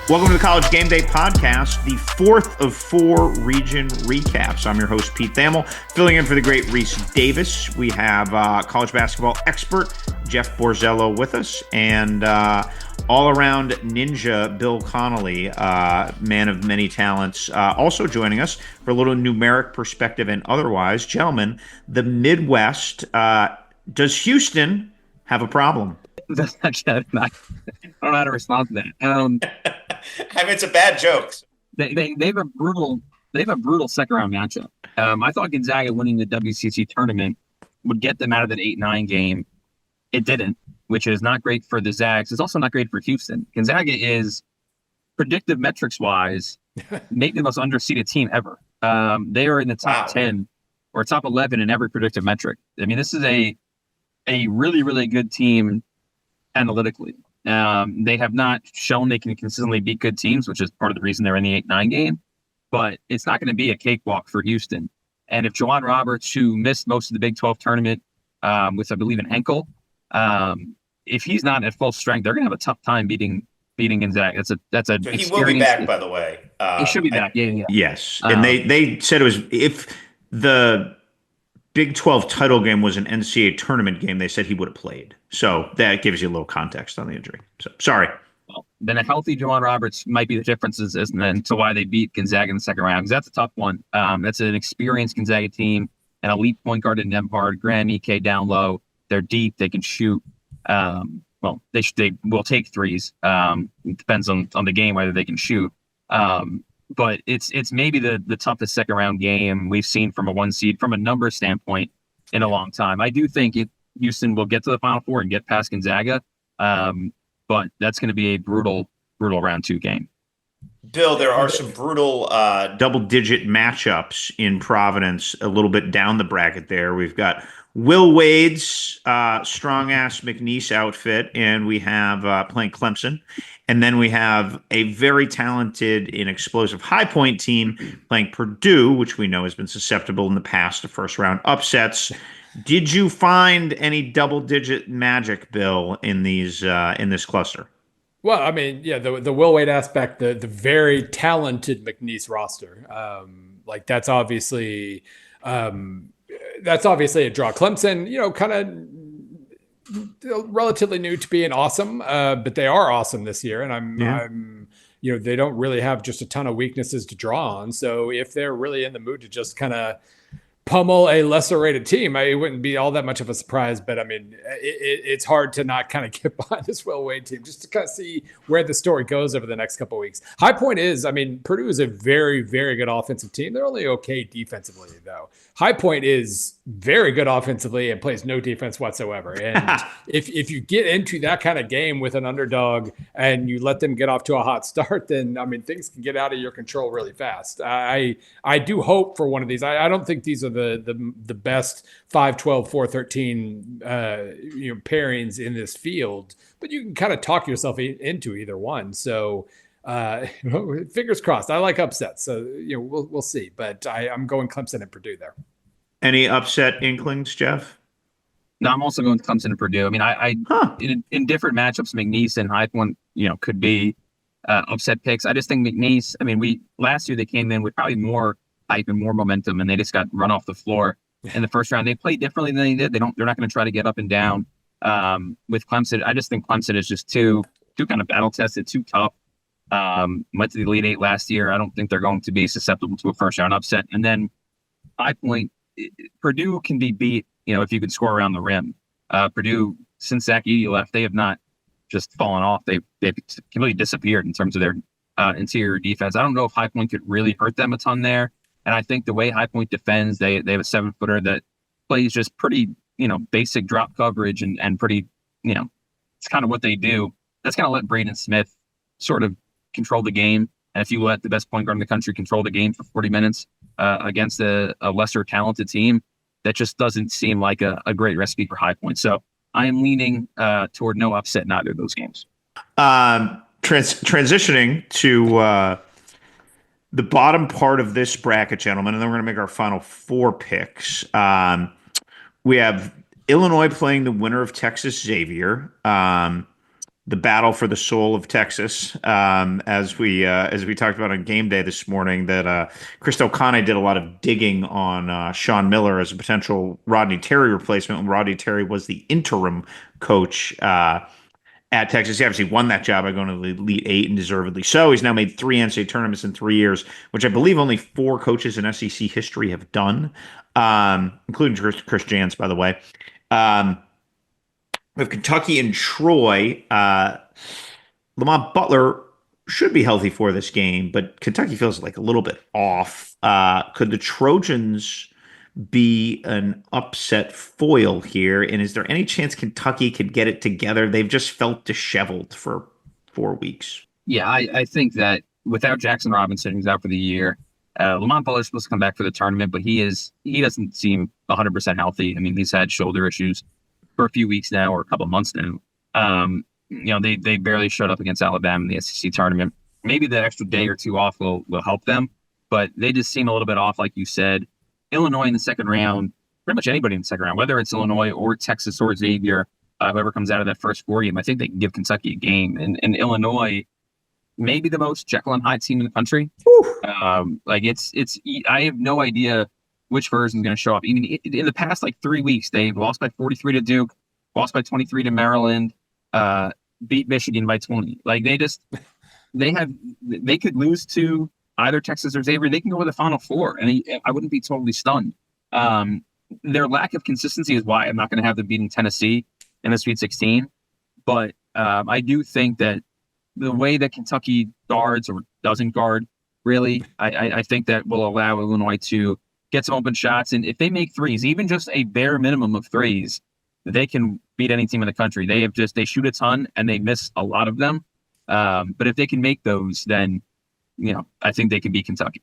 Welcome to the College Game Day Podcast, the fourth of four region recaps. I'm your host, Pete Thamel, filling in for the great Reese Davis. We have college basketball expert Jeff Borzello with us, and all-around ninja Bill Connelly, man of many talents, also joining us for a little numeric perspective and otherwise. Gentlemen, the Midwest, does Houston have a problem? That's actually, I don't know how to respond to that. I mean, it's a bad joke. They have a brutal second round matchup. I thought Gonzaga winning the WCC tournament would get them out of that 8-9 game. It didn't, which is not great for the Zags. It's also not great for Houston. Gonzaga is, predictive metrics wise, maybe the most underseeded team ever. They are in the top 10 or top 11 in every predictive metric. I mean, this is a really, really good team analytically. They have not shown they can consistently beat good teams, which is part of the reason they're in the 8-9 game, but it's not going to be a cakewalk for Houston. And if Juwan Roberts, who missed most of the Big 12 tournament with, I believe, an ankle, if he's not at full strength, they're going to have a tough time beating Gonzaga. That's a. So he will be back, by the way. He should be back. Yeah. Yes, and they said it was if the Big 12 title game was an NCAA tournament game, they said he would have played. So that gives you a little context on the injury. So sorry. Well, then a healthy Juwan Roberts might be the differences as to why they beat Gonzaga in the second round, because that's a tough one. That's an experienced Gonzaga team, an elite point guard in Nemhard, Graham Ike down low. They're deep. They can shoot. Well, they will take threes. It depends on the game whether they can shoot. But it's maybe the toughest second round game we've seen from a one seed from a number standpoint in a long time. I do think Houston will get to the Final Four and get past Gonzaga, but that's going to be a brutal round two game. Bill, there are some brutal double-digit matchups in Providence, a little bit down the bracket there. We've got Will Wade's strong-ass McNeese outfit, and we have playing Clemson. And then we have a very talented and explosive High Point team playing Purdue, which we know has been susceptible in the past to first-round upsets. Did you find any double-digit magic, Bill, in these in this cluster? Well, I mean, yeah, the Will Wade aspect, the very talented McNeese roster, that's obviously a draw. Clemson, kind of relatively new to being awesome, but they are awesome this year, and I'm they don't really have just a ton of weaknesses to draw on. So if they're really in the mood to just kind of pummel a lesser rated team, it wouldn't be all that much of a surprise. But I mean, it's hard to not kind of get behind this Will Wade team just to kind of see where the story goes over the next couple of weeks. High Point Purdue is a very, very good offensive team. They're only okay defensively, though. High Point is very good offensively and plays no defense whatsoever. And if you get into that kind of game with an underdog and you let them get off to a hot start, then things can get out of your control really fast. I do hope for one of these. I don't think these are the best 5-12, 4-13 pairings in this field, but you can kind of talk yourself into either one. So fingers crossed. I like upsets, so we'll see. But I'm going Clemson and Purdue there. Any upset inklings, Jeff? No, I'm also going Clemson and Purdue. I mean, in different matchups, McNeese and High Point, could be upset picks. I just think McNeese. I mean, last year they came in with probably more hype and more momentum, and they just got run off the floor in the first round. They played differently than they did. They're not going to try to get up and down with Clemson. I just think Clemson is just too kind of battle tested, too tough. Went to the Elite Eight last year. I don't think they're going to be susceptible to a first round upset. And then High Point, Purdue can be beat, if you could score around the rim. Purdue, since Zach Edey left, they have not just fallen off. They've completely disappeared in terms of their interior defense. I don't know if High Point could really hurt them a ton there. And I think the way High Point defends, they have a 7-footer that plays just pretty, basic drop coverage and pretty, it's kind of what they do. That's kind of let Braden Smith sort of control the game. And if you let the best point guard in the country control the game for 40 minutes against a lesser talented team, that just doesn't seem like a great recipe for High Point. So I am leaning toward no upset in either of those games. Transitioning to the bottom part of this bracket, gentlemen, and then we're going to make our final four picks. We have Illinois playing the winner of Texas Xavier. the battle for the soul of Texas, as we talked about on game day this morning, that Chris O'Connor did a lot of digging on Sean Miller as a potential Rodney Terry replacement when Rodney Terry was the interim coach at Texas. He obviously won that job by going to the Elite Eight, and deservedly so. He's now made 3 NCAA tournaments in 3 years, which I believe only 4 coaches in SEC history have done, including Chris Jans, by the way. We have Kentucky and Troy. Lamont Butler should be healthy for this game, but Kentucky feels like a little bit off. Could the Trojans be an upset foil here? And is there any chance Kentucky could get it together? They've just felt disheveled for 4 weeks. Yeah, I think that without Jackson Robinson, who's out for the year, Lamont Butler's supposed to come back for the tournament, but he doesn't seem 100% healthy. I mean, he's had shoulder issues for a few weeks now, or a couple of months now. They barely showed up against Alabama in the SEC tournament. Maybe the extra day or 2 off will help them, but they just seem a little bit off, like you said. Illinois in the second round, pretty much anybody in the second round, whether it's Illinois or Texas or Xavier, whoever comes out of that first 4 game, I think they can give Kentucky a game. And Illinois, maybe the most Jekyll and Hyde team in the country. I have no idea which version is going to show up. Even in the past 3 weeks, they've lost by 43 to Duke, lost by 23 to Maryland, beat Michigan by 20. They could lose to either Texas or Xavier. They can go with the Final Four, and I wouldn't be totally stunned. Their lack of consistency is why I'm not going to have them beating Tennessee in the Sweet 16. But I do think that the way that Kentucky guards or doesn't guard, really, I think that will allow Illinois to get some open shots. And if they make threes, even just a bare minimum of threes, they can beat any team in the country. They shoot a ton and they miss a lot of them. But if they can make those, then, I think they can beat Kentucky.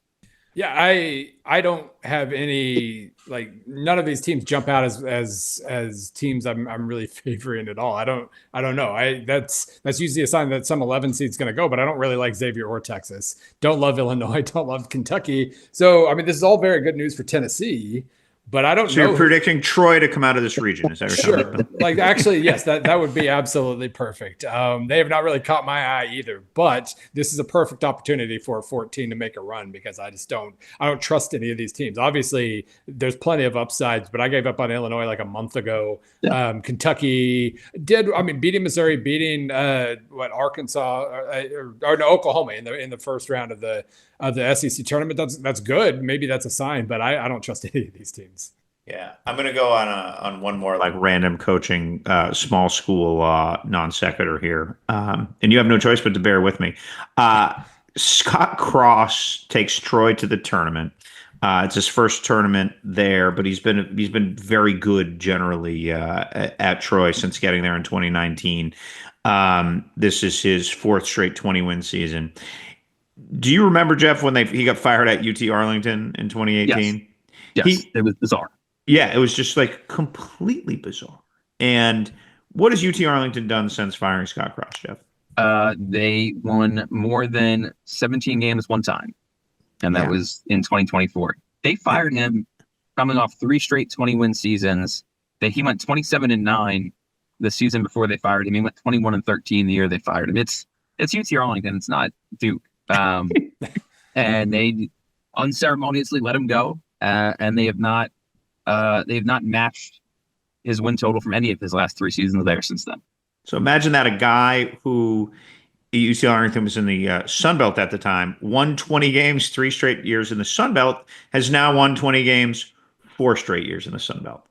Yeah, I don't have any, none of these teams jump out as teams I'm really favoring at all. I don't know. That's usually a sign that some 11 seed's going to go, but I don't really like Xavier or Texas. Don't love Illinois, don't love Kentucky. So, I mean, this is all very good news for Tennessee, but I don't know. So you're predicting Troy to come out of this region, is that sure. Actually, yes, that would be absolutely perfect. They have not really caught my eye either, but this is a perfect opportunity for a 14 to make a run, because I don't trust any of these teams. Obviously, there's plenty of upsides, but I gave up on Illinois a month ago. Yeah. Kentucky beating Missouri, beating Arkansas or Oklahoma in the first round of the SEC tournament. That's good. Maybe that's a sign, but I don't trust any of these teams. Yeah, I'm going to go on one more random coaching small school non sequitur here, and you have no choice but to bear with me. Scott Cross takes Troy to the tournament. It's his first tournament there, but he's been very good generally at Troy since getting there in 2019. This is his 4th straight 20-win season. Do you remember, Jeff, when he got fired at UT Arlington in 2018? Yes, it was bizarre. Yeah, it was just completely bizarre. And what has UT Arlington done since firing Scott Cross, Jeff? They won more than 17 games one time, and that was in 2024. They fired him coming off 3 straight 20-win seasons. He went 27-9 the season before they fired him. He went 21-13 the year they fired him. It's UT Arlington. It's not Duke. And they unceremoniously let him go. And they have not matched his win total from any of his last 3 seasons there since then. So imagine that a guy who UC Arlington was in the Sun Belt at the time, won 20 games 3 straight years in the Sun Belt, has now won 20 games 4 straight years in the Sun Belt.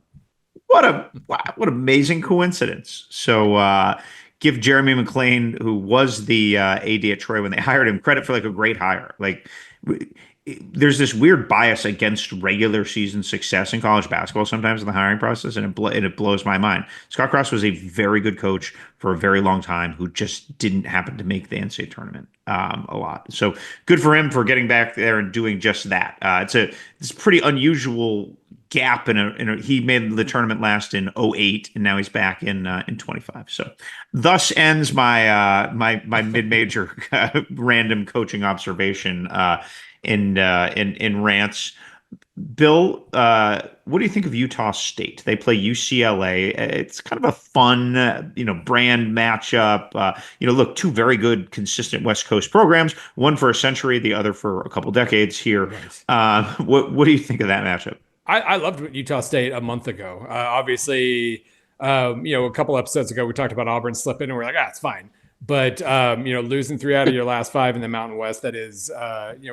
What amazing coincidence. So give Jeremy McClain, who was the AD at Troy when they hired him, credit for a great hire. There's this weird bias against regular season success in college basketball sometimes in the hiring process, and it blows my mind. Scott Cross was a very good coach for a very long time who just didn't happen to make the NCAA tournament a lot. So good for him for getting back there and doing just that. It's a pretty unusual gap he made the tournament last in 2008, and now he's back in 25. So thus ends my mid-major random coaching observation in rants. Bill, what do you think of Utah State? They play UCLA. It's kind of a fun, brand matchup. Look, two very good, consistent West Coast programs. One for a century, the other for a couple decades here. Right. What do you think of that matchup? I loved Utah State a month ago. Obviously, a couple episodes ago, we talked about Auburn slipping, and we're like, it's fine. But losing 3 out of your last 5 in the Mountain West, that is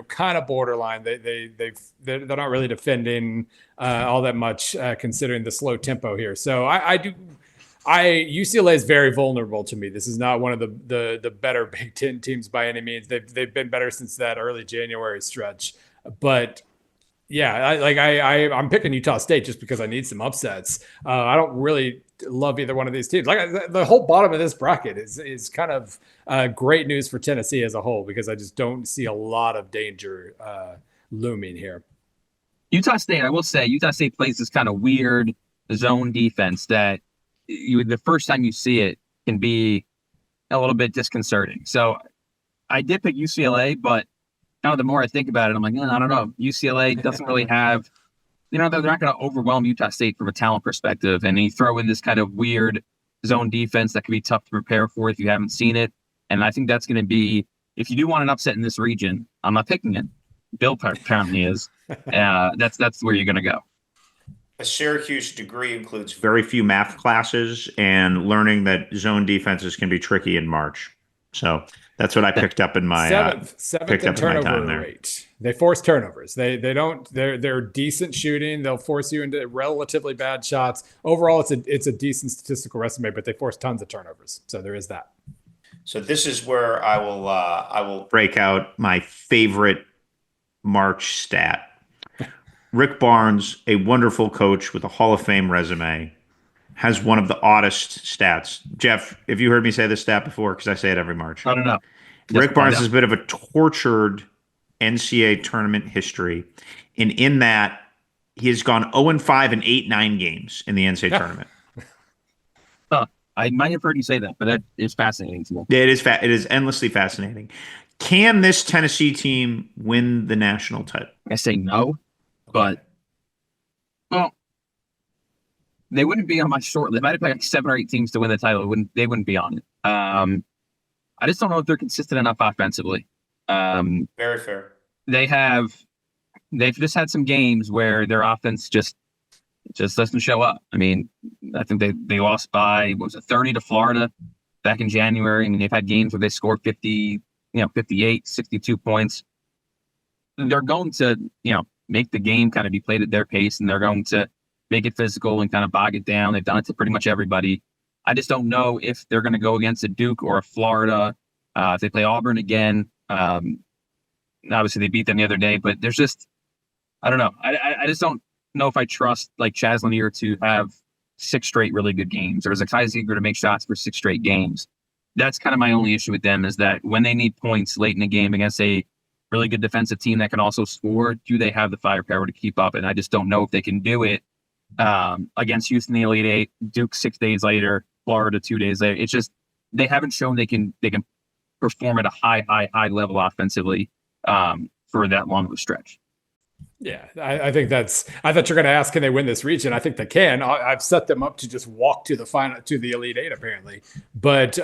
kind of borderline. They're not really defending all that much, considering the slow tempo here. So UCLA is very vulnerable to me. This is not one of the better Big Ten teams by any means. They've been better since that early January stretch, but. Yeah, I'm picking Utah State just because I need some upsets. I don't really love either one of these teams. Like the whole bottom of this bracket is kind of great news for Tennessee as a whole, because I just don't see a lot of danger looming here. Utah State, I will say, Utah State plays this kind of weird zone defense that the first time you see it can be a little bit disconcerting. So I did pick UCLA, but now the more I think about it, I'm like, I don't know. UCLA doesn't really have, they're not going to overwhelm Utah State from a talent perspective. And you throw in this kind of weird zone defense that can be tough to prepare for if you haven't seen it. And I think that's going to be, if you do want an upset in this region, I'm not picking it. Bill apparently is. That's where you're going to go. A Syracuse degree includes very few math classes and learning that zone defenses can be tricky in March. So that's what I picked up in my seventh in turnover rate. They force turnovers. They're decent shooting. They'll force you into relatively bad shots. Overall, it's a decent statistical resume, but they force tons of turnovers. So there is that. So this is where I will break out my favorite March stat. Rick Barnes, a wonderful coach with a Hall of Fame resume, has one of the oddest stats. Jeff, have you heard me say this stat before? Because I say it every March. I don't know. Rick Barnes has a bit of a tortured NCAA tournament history. And in that, he has gone 0-5 in 8-9 games in the NCAA tournament. I might have heard you say that, but that is fascinating to me. It is endlessly fascinating. Can this Tennessee team win the national title? I say no, but they wouldn't be on my short list. They might have like 7 or 8 teams to win the title. They wouldn't be on it. I just don't know if they're consistent enough offensively. Very fair. They've just had some games where their offense just doesn't show up. I mean, I think they lost by 30 to Florida back in January. I mean, they've had games where they scored 50, 58, 62 points. They're going to, make the game kind of be played at their pace, and they're going to make it physical and kind of bog it down. They've done it to pretty much everybody. I just don't know if they're going to go against a Duke or a Florida. If they play Auburn again, obviously they beat them the other day, but there's just, I don't know. I just don't know if I trust like Chaz Lanier to have 6 straight really good games, or is Kai Ziegler to make shots for 6 straight games. That's kind of my only issue with them, is that when they need points late in the game against a really good defensive team that can also score, do they have the firepower to keep up? And I just don't know if they can do it against Houston in the Elite Eight, Duke 6 days later, Florida 2 days later. It's just they haven't shown they can perform at a high level offensively for that long of a stretch. Yeah, I think I thought you're going to ask, can they win this region? I think they can. I've set them up to just walk to the Elite Eight, apparently. But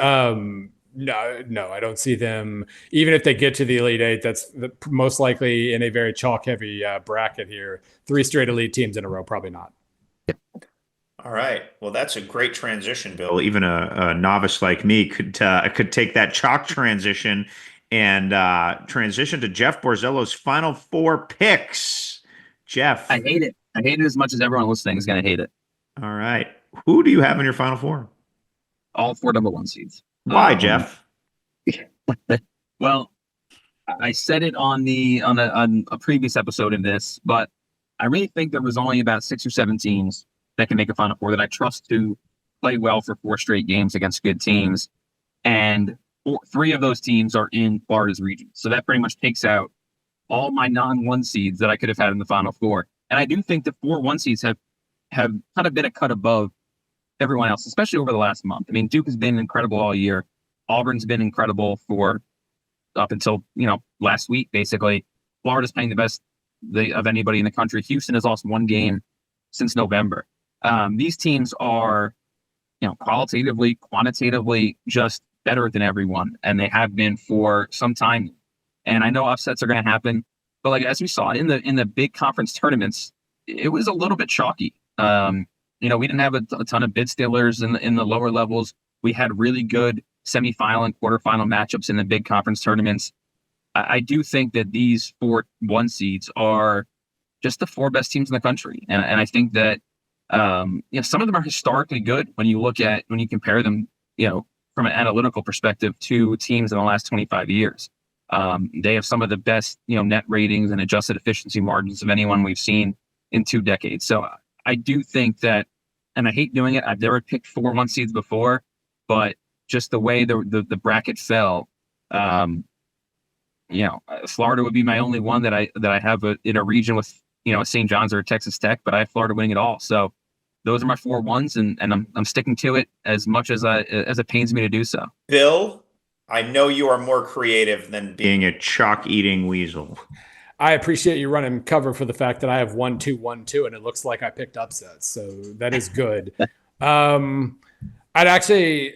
no, I don't see them. Even if they get to the Elite Eight, that's most likely in a very chalk-heavy bracket here. 3 straight elite teams in a row, probably not. All right. Well, that's a great transition, Bill. Well, even a novice like me could take that chalk transition and transition to Jeff Borzello's Final 4 picks. Jeff. I hate it. I hate it as much as everyone listening is going to hate it. All right. Who do you have in your Final 4? All 4 number 1 seeds. Why, Jeff? Well, I said it on a previous episode of this, but I really think there was only about 6 or 7 teams that can make a Final 4 that I trust to play well for 4 straight games against good teams. And 3 of those teams are in Florida's region. So that pretty much takes out all my non-1 seeds that I could have had in the Final 4. And I do think the 4 1 seeds have kind of been a cut above everyone else, especially over the last month. I mean, Duke has been incredible all year. Auburn's been incredible for up until, last week, basically. Florida's playing the best of anybody in the country. Houston has lost one game since November. These teams are, qualitatively, quantitatively just better than everyone, and they have been for some time. And I know upsets are going to happen, but like as we saw in the big conference tournaments, it was a little bit chalky. We didn't have a ton of bid stealers in the lower levels. We had really good semifinal and quarterfinal matchups in the big conference tournaments. I do think that these 4 1 seeds are just the 4 best teams in the country, and I think that some of them are historically good when you compare them, from an analytical perspective to teams in the last 25 years. They have some of the best, net ratings and adjusted efficiency margins of anyone we've seen in 2 decades. So I do think that, and I hate doing it, I've never picked 4 1 seeds before, but just the way the bracket fell, Florida would be my only one that I have in a region with, St. John's or Texas Tech, but I have Florida winning it all. So those are my 4 1s, and I'm sticking to it as much as it pains me to do so. Bill, I know you are more creative than being a chalk-eating weasel. I appreciate you running cover for the fact that I have 1 2 1 2, and it looks like I picked upsets, so that is good. I'd actually,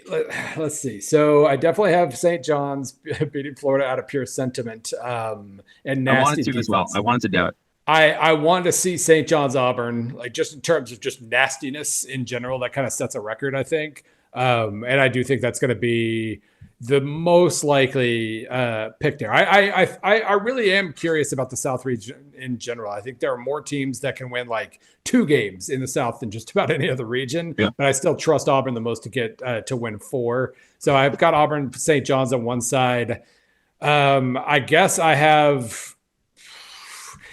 let's see. So I definitely have St. John's beating Florida out of pure sentiment and nasty. I wanted to as well. I wanted to do it. I want to see St. John's Auburn, like just in terms of just nastiness in general. That kind of sets a record, I think. And I do think that's going to be the most likely pick there. I really am curious about the South region in general. I think there are more teams that can win like 2 games in the South than just about any other region. Yeah. But I still trust Auburn the most to get to win 4. So I've got Auburn, St. John's on one side. I guess I have.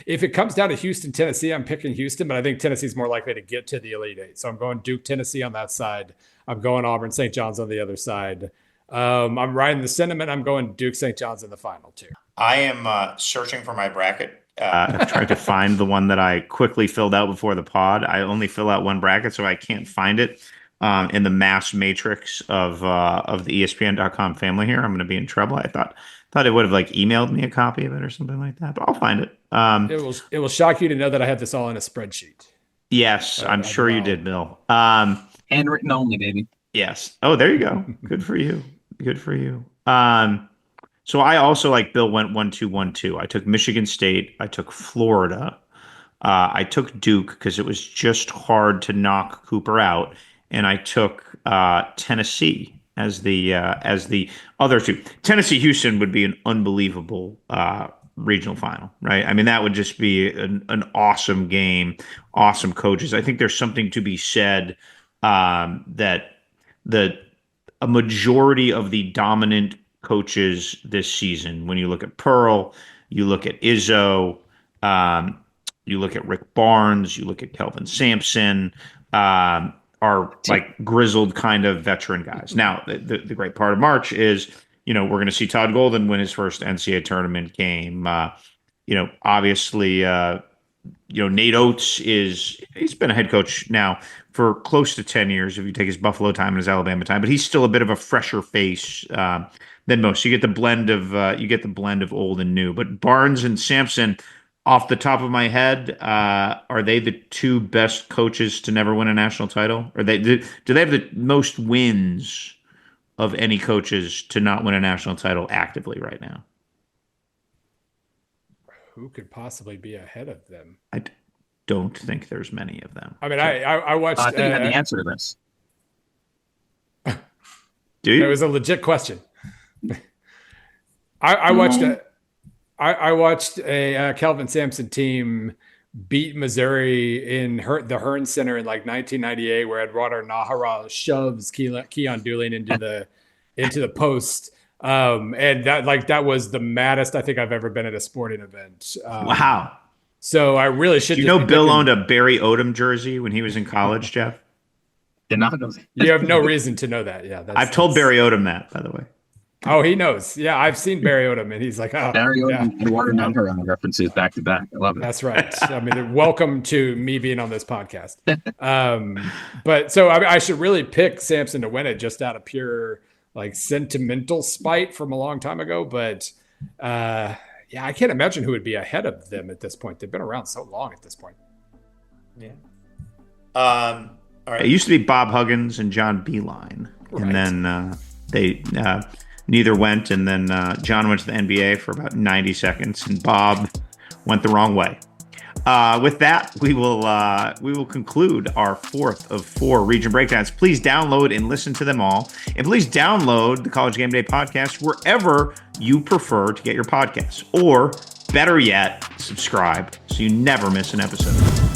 If it comes down to Houston, Tennessee, I'm picking Houston, but I think Tennessee's more likely to get to the Elite 8. So I'm going Duke, Tennessee on that side. I'm going Auburn, St. John's on the other side. I'm riding the sentiment. I'm going Duke, St. John's in the final 2. I am searching for my bracket. I've tried to find the one that I quickly filled out before the pod. I only fill out one bracket, so I can't find it in the mass matrix of the ESPN.com family here. I'm going to be in trouble. I thought it would have like emailed me a copy of it or something like that, but I'll find it. It will shock you to know that I have this all in a spreadsheet. Yes, I'm sure you did, Bill. Handwritten only, baby. Yes. Oh, there you go. Good for you. Good for you. So I also, like Bill, went 1 2 1 2. I took Michigan State. I took Florida. I took Duke because it was just hard to knock Cooper out, and I took Tennessee as the other 2. Tennessee Houston would be an unbelievable regional final, right? I mean, that would just be an awesome game, awesome coaches. I think there's something to be said that a majority of the dominant coaches this season, when you look at Pearl, you look at Izzo, you look at Rick Barnes, you look at Kelvin Sampson, are like grizzled kind of veteran guys. Now, the great part of March is, we're going to see Todd Golden win his first NCAA tournament game. Obviously, Nate Oates he's been a head coach now for close to 10 years if you take his Buffalo time and his Alabama time, but he's still a bit of a fresher face than most. You get the blend of old and new. But Barnes and Sampson, off the top of my head, are they the 2 best coaches to never win a national title? Or do they have the most wins of any coaches to not win a national title actively right now? Who could possibly be ahead of them? I don't think there's many of them. I mean, I watched. I think I have the answer to this. Do you? It was a legit question. I watched I watched a Kelvin Sampson team beat Missouri in the Hearn Center in like 1998, where Eduardo Nahara shoves Keon Dooling into the post. And that was the maddest I think I've ever been at a sporting event. Wow. So I really should. Bill owned a Barry Odom jersey when he was in college, Jeff? Did not know that. You have no reason to know that. Yeah. I've told Barry Odom that, by the way. Oh, he knows. Yeah, I've seen Barry Odom, and he's like, oh, Barry Odom and Eduardo Nahara references back to back. I love it. That's right. I mean, welcome to me being on this podcast. But so I should really pick Sampson to win it just out of pure like sentimental spite from a long time ago. But yeah, I can't imagine who would be ahead of them at this point. They've been around so long at this point. Yeah. All right. It used to be Bob Huggins and John Beeline, and then they neither went, and then John went to the NBA for about 90 seconds, and Bob went the wrong way. With that, we will conclude our 4th of 4 region breakdowns. Please download and listen to them all, and please download the College Game Day podcast wherever you prefer to get your podcasts, or better yet, subscribe so you never miss an episode.